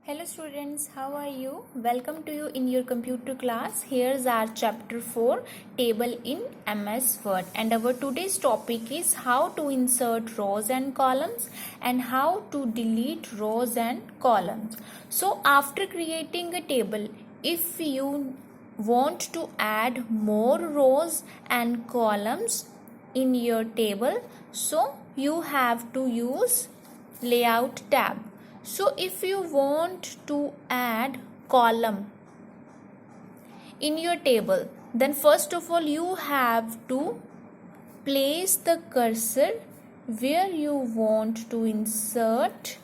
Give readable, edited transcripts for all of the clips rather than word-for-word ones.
Hello students, how are you? Welcome to you in your computer class. Here's our chapter 4, table in MS Word, and our today's topic is how to insert rows and columns and how to delete rows and columns. So after creating a table, if you want to add more rows and columns in your table, so you have to use layout tab. So if you want to add column in your table, then first of all you have to place the cursor where you want to insert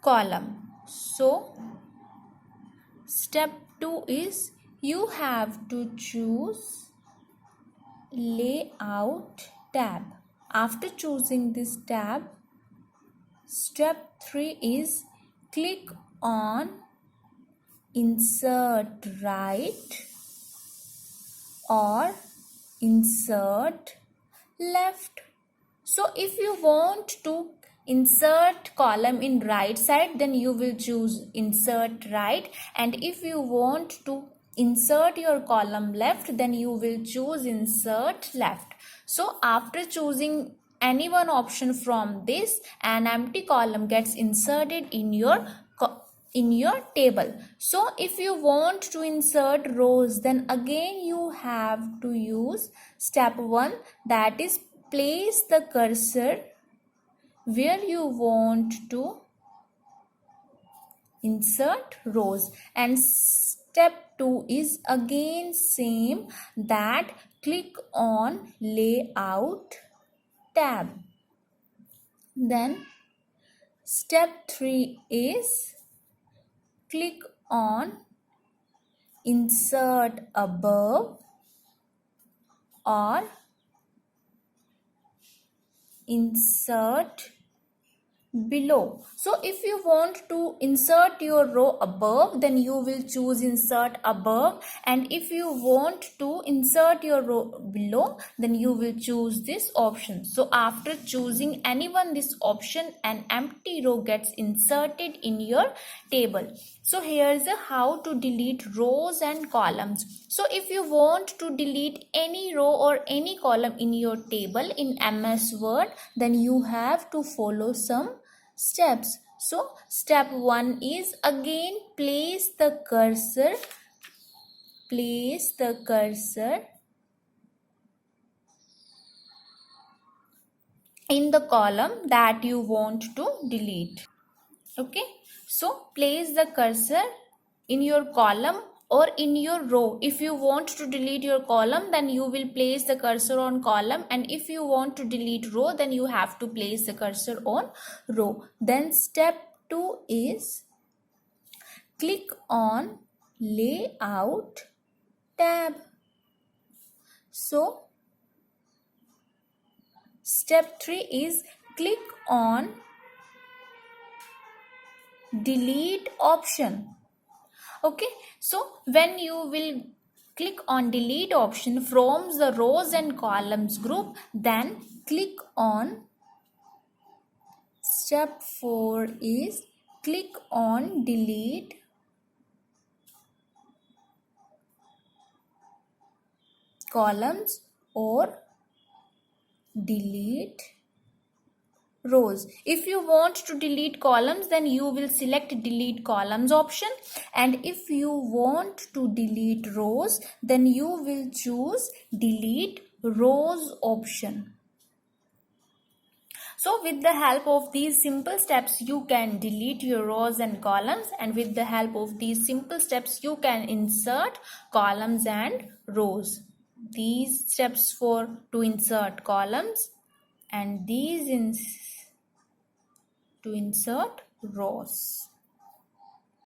column. So step 2 is you have to choose layout tab. After choosing this tab, step 3 is click on insert right or insert left. So if you want to insert column in right side, then you will choose insert right, and if you want to insert your column left, then you will choose insert left. So after choosing any one option from this, an empty column gets inserted in your table. So if you want to insert rows, then again you have to use step 1, that is place the cursor where you want to insert rows, and step 2 is again same, that click on layout tab. Then step 3 is click on insert above or insert below. So if you want to insert your row above, then you will choose insert above, and if you want to insert your row below, then you will choose this option. So after choosing anyone this option, an empty row gets inserted in your table. So here's how to delete rows and columns. So if you want to delete any row or any column in your table in MS Word, then you have to follow some steps. So step 1 is again place the cursor in the column that you want to delete. Okay, so place the cursor in your column or in your row. If you want to delete your column, then you will place the cursor on column, and if you want to delete row, then you have to place the cursor on row. Then step 2 is click on layout tab. So step 3 is click on delete option. Okay, so when you will click on delete option from the rows and columns group, then click on step 4 is click on delete columns or delete rows. If you want to delete columns, then you will select delete columns option, and if you want to delete rows, then you will choose delete rows option. So with the help of these simple steps, you can delete your rows and columns, and with the help of these simple steps, you can insert columns and rows. These steps to insert columns, and these to insert rows.